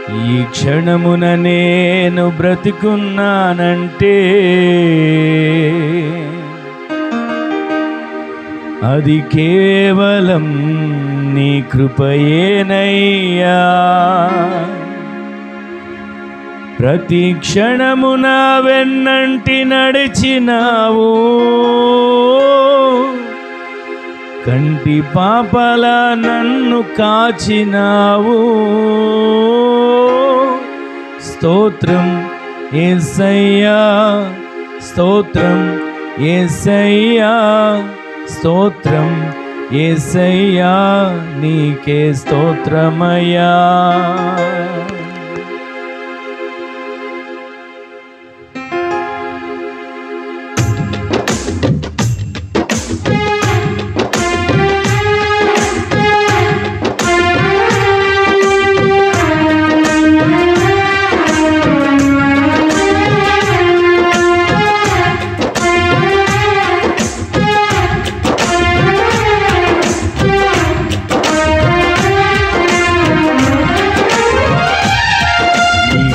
ఈ క్షణమున నేను బ్రతికున్నానంటే అది కేవలం నీ కృపయేనయ్యా. ప్రతి క్షణమున వెన్నంటి నడిచినావు, కంటి పాపలా నన్ను కాచినావు. స్తోత్రం యేసయ్యా, స్తోత్రం యేసయ్యా, స్తోత్రం యేసయ్యా, నీకే స్తోత్రమయ్యా.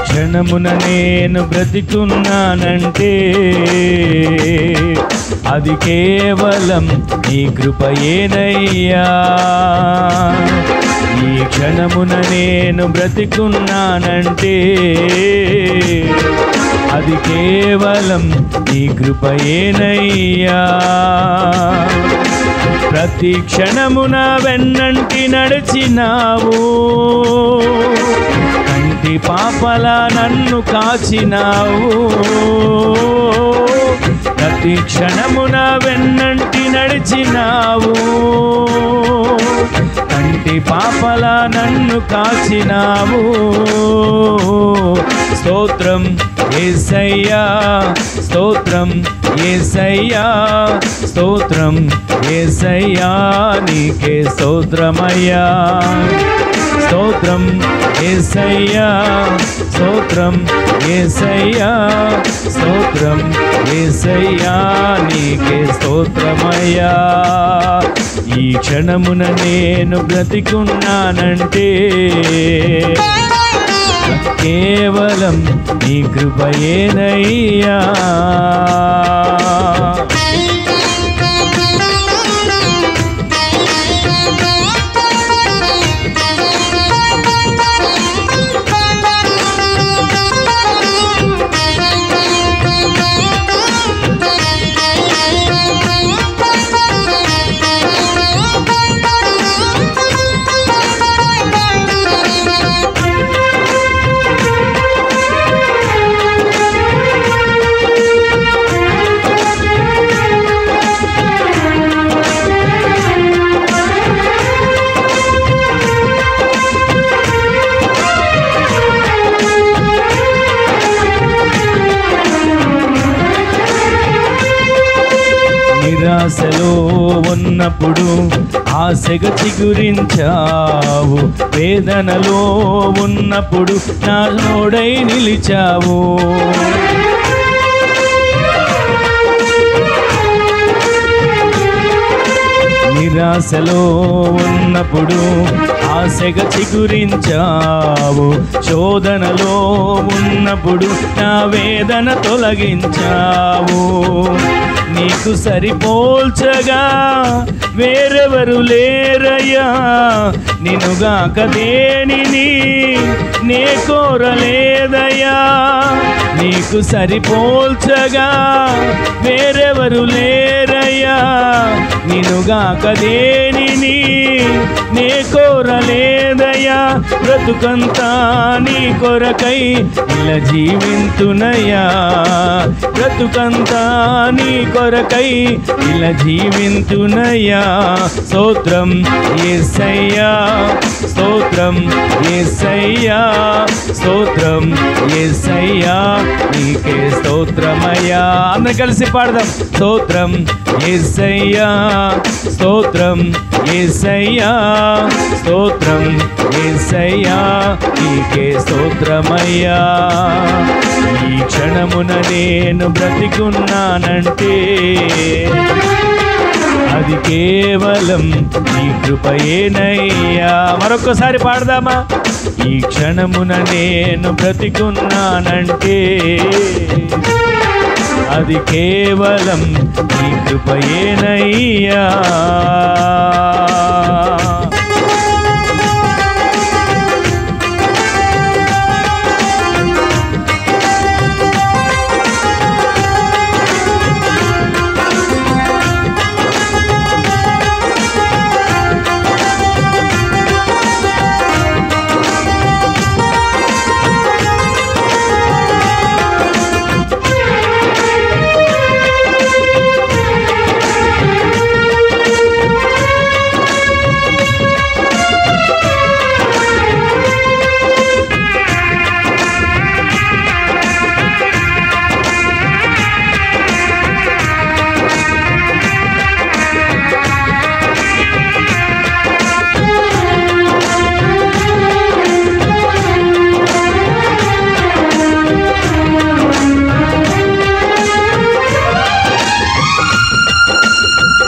క్షణమున నేను బ్రతికున్నానంటే అది కేవలం నీ కృపయేనయ్యా. ఈ క్షణమున నేను బ్రతికున్నానంటే అది కేవలం నీ కృపయేనయ్యా. ప్రతి క్షణమున వెన్నంటి నడిచినావు, కంటి పాపలా నన్ను కాచినావు. ప్రతి క్షణమున వెన్నంటి నడిచినావు, కంటి పాపలా నన్ను కాచినావు. స్తోత్రం యేసయ్యా, స్తోత్రం యేసయ్యా, స్తోత్రం యేసయ్యా, నీకే స్తోత్రమయ్యా. స్తోత్రం యేసయ్యా, స్తోత్రం యేసయ్యా, స్తోత్రం యేసయ్యా, నీకే స్తోత్రమయ్యా. ఈ క్షణమున నేను బ్రతికున్నానంటే కేవలం నీ కృపయేనయ్యా. నిరాశలో ఉన్నప్పుడు ఆశగా చిగురించావు, వేదనలో ఉన్నప్పుడు నా తోడై నిలిచావు. నిరాశలో ఉన్నప్పుడు ఆశగా చిగురించావు, శోధనలో ఉన్నప్పుడు నా వేదన తొలగించావు. నీకు సరిపోల్చగా వేరెవరు లేరయ్యా, నిన్నుగాక దేనిని నే కోరలేదయ్యా. నీకు సరిపోల్చగా వేరెవరు లేరయ్యా, నిన్నుగాక దేనిని నే కోరలేదయ్యా. బ్రతుకంతా నీ కొరకై ఇలా జీవింతునయ్యా, బ్రతుకంతా నీ కొరకై ఇలా జీవింతునయ్యా. స్తోత్రం యేసయ్యా, స్తోత్రం యేసయ్యా, స్తోత్రం యేసయ్యా, నీకే స్తోత్రమయ్యా. అందరం కలిసి పాడదాం. స్తోత్రం యేసయ్యా, స్తోత్రం యేసయ్యా, స్తోత్రం యేసయ్యా, నీకే స్తోత్రమయ్యా. ఈ క్షణమున నేను బ్రతికున్నానంటే అది కేవలం నీ కృపయేనయ్యా. మరొక్కసారి పాడదామా? ఈ క్షణమున నేను బ్రతికున్నానంటే అది కేవలం నీ కృపయేనయ్యా.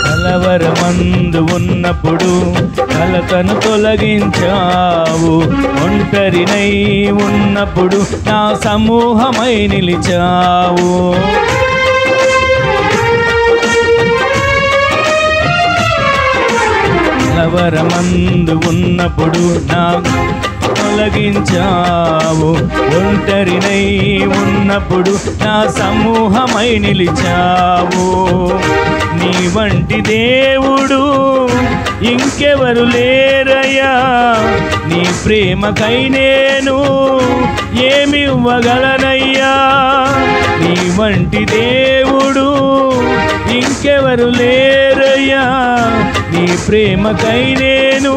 కలవరమందు ఉన్నప్పుడు కలతను తొలగించావు, ఒంటరినై ఉన్నప్పుడు నా సమూహమై నిలిచావు. కలవరమందు ఉన్నప్పుడు నా తొలగించావు, ఒంటరినై ఉన్నప్పుడు నా సమూహమై నిలిచావు. నీ వంటి దేవుడు ఇంకెవరు లేరయ్యా, నీ ప్రేమకై నేను ఏమి ఇవ్వగలనయ్యా. నీ వంటి దేవుడు ఇంకెవరు లేరయ్యా, నీ ప్రేమకై నేను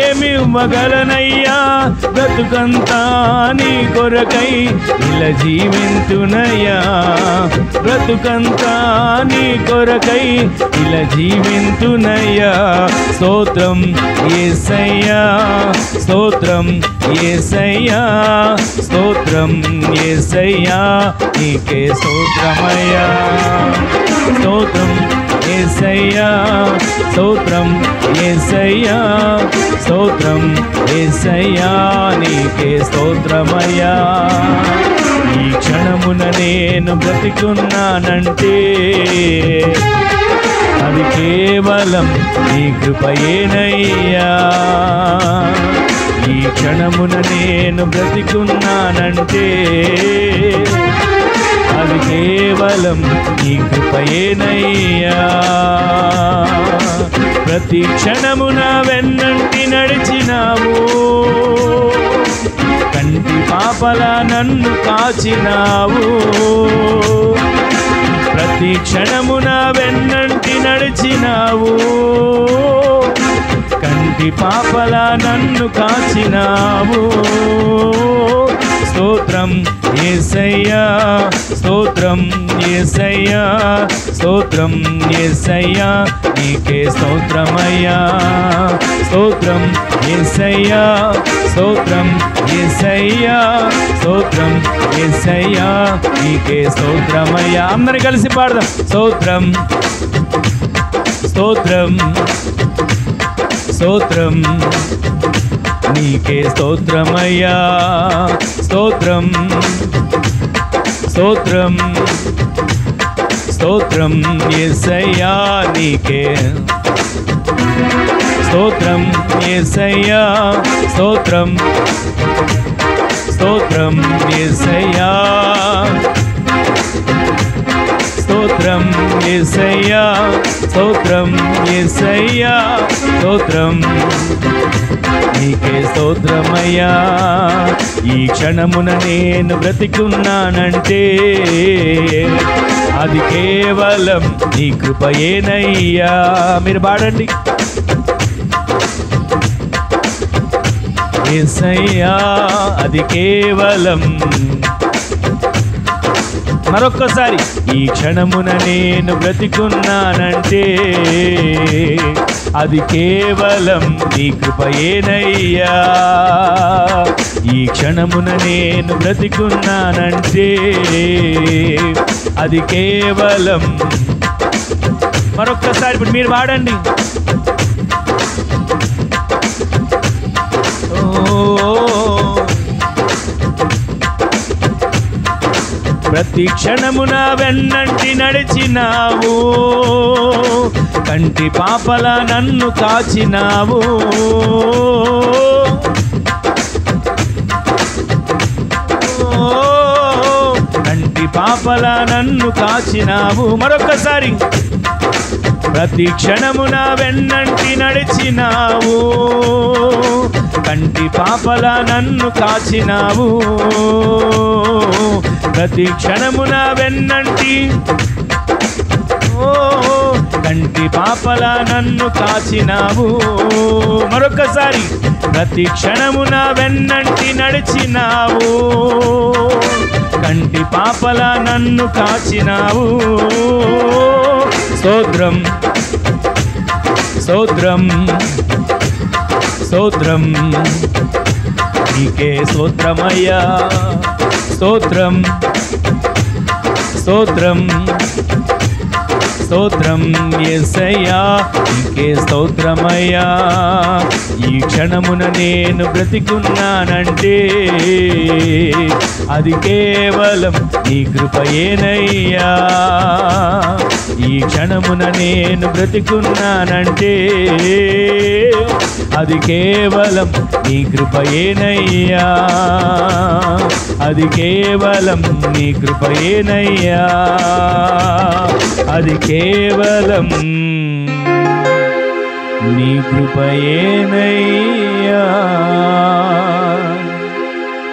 ఏమి ఇవ్వగలనయ్యా. బ్రతుకంతా నీ కొరకై ఇలా జీవింతునయ్యా, బ్రతుకంతా నీ కొరకై ఇలా జీవింతునయ్యా. స్తోత్రం యేసయ్యా, స్తోత్రం యేసయ్యా, స్తోత్రం యేసయ్యా, నీకే స్తోత్రమయ్యా. స్తోత్రం యేసయ్యా, స్తోత్రం యేసయ్యా, స్తోత్రం యేసయ్యా, నీకే స్తోత్రమయ్యా. ఈ క్షణమున నేను బ్రతికున్నానంటే అది కేవలం నీ కృపయేనయ్యా. ఈ క్షణమున నేను బ్రతికున్నానంటే అది కేవలం నీ కృపయేనయ్యా. ప్రతి క్షణమున వెన్నంటి నడిచినావు, కంటి పాపలా నన్ను కాచినావు. ప్రతి క్షణమున వెన్నంటి నడిచినావు, కంటి పాపలా నన్ను కాచినావు. స్తోత్రం యేసయ్యా, స్తోత్రం యేసయ్యా, స్తోత్రం యేసయ్యా, నీకే స్తోత్రమయ్యా. స్తోత్రం యేసయ్యా, స్తోత్రం యేసయ్యా, స్తోత్రం యేసయ్యా, నీకే స్తోత్రమయ్యా. అందరూ కలిసి పాడదాం. స్తోత్రం స్తోత్రం స్తోత్రం నీకే స్తోత్రమయ్యా. స్తోత్రం స్తోత్రం స్తోత్రం యేసయ్యా, నీకే స్తోత్రం యేసయ్యా, స్తోత్రం స్తోత్రం యేసయ్యా, స్తోత్రం యేసయ్యా, స్తోత్రం యేసయ్యా, స్తోత్రం నీకే స్తోత్రమయ్యా. ఈ క్షణమున నేను బ్రతికున్నానంటే అది కేవలం నీ కృపయేనయ్యా. మీరు పాడండి. యేసయ్యా, అది కేవలం. మరొక్కసారి. ఈ క్షణమున నేను బ్రతికున్నానంటే అది కేవలం నీ కృపయేనయ్యా. ఈ క్షణమున నేను బ్రతికున్నానంటే అది కేవలం మరొక్కసారి ఇప్పుడు మీరు పాడండి. ప్రతి క్షణమున వెన్నంటి నడిచినావు, కంటి పాపల నన్ను కాచినావు. కంటి పాపల నన్ను కాచినావు. మరొకసారి. ప్రతి క్షణమున వెన్నంటి నడిచినావు, కంటి పాపల నన్ను కాచినావు. ప్రతి క్షణమున వెన్నంటి కంటి పాపల నన్ను కాచినావు. మరొకసారి. ప్రతి క్షణమున వెన్నంటి నడిచినావు, కంటి పాపల నన్ను కాచినావు. స్తోత్రం స్తోత్రం స్తోత్రం నీకే స్తోత్రమయ్యా. స్తోత్రం స్తోత్రం స్తోత్రం యేసయ్యా, నీకే స్తోత్రమయ్యా. ఈ క్షణమున నేను బ్రతికున్నానంటే అది కేవలం నీ కృపయేనయ్యా. ఈ క్షణమున నేను బ్రతికున్నానంటే అది కేవలం నీ కృపయేనయ్యా. అది కేవలం నీ కృపయేనయ్యా. అది కేవలం నీ కృపయేనయ్యా.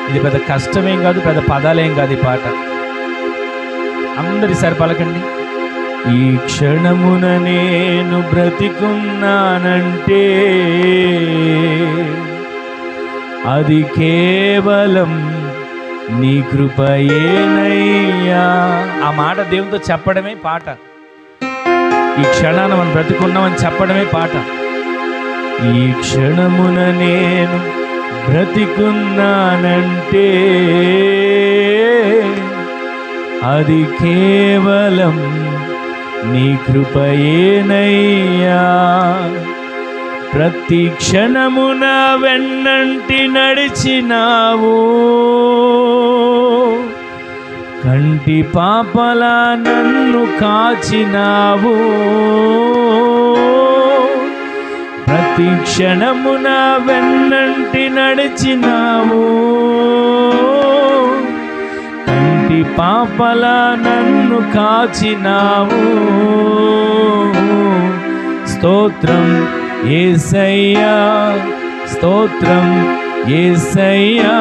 ఇది పెద్ద కష్టమేం కాదు, పెద్ద పదాలేం కాదు. ఈ పాట అందరిసారి పలకండి. ఈ క్షణమున నేను బ్రతికున్నానంటే అది కేవలం నీ కృపయేనయ్యా. ఆ మాట దేవునితో చెప్పడమే పాట. ఈ క్షణాన మనం బ్రతికున్నామని చెప్పడమే పాట. ఈ క్షణమున నేను బ్రతికున్నానంటే అది కేవలం నీ కృపయేనయ్యా. ప్రతి క్షణమున వెన్నంటి నడిచినావు, కంటి పాపల నన్ను కాచినావు. ప్రతి క్షణమున వెన్నంటి నడిచినావు, కంటి పాపల నన్ను కాచినావు. స్తోత్రం యేసయ్యా, స్తోత్రం యేసయ్యా,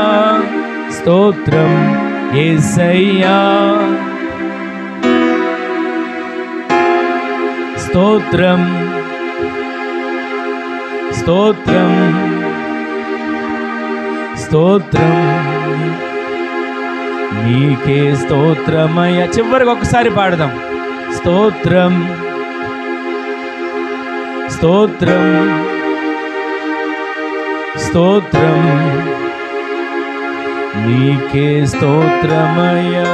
స్తోత్రం యేసయ్యా. స్తోత్రం స్తోత్రం స్తోత్రం నీకే స్తోత్రమయ్యా. చివరికి ఒకసారి పాడదాం. స్తోత్రం స్తోత్రం స్తోత్రం నీకే స్తోత్రమయ్యా.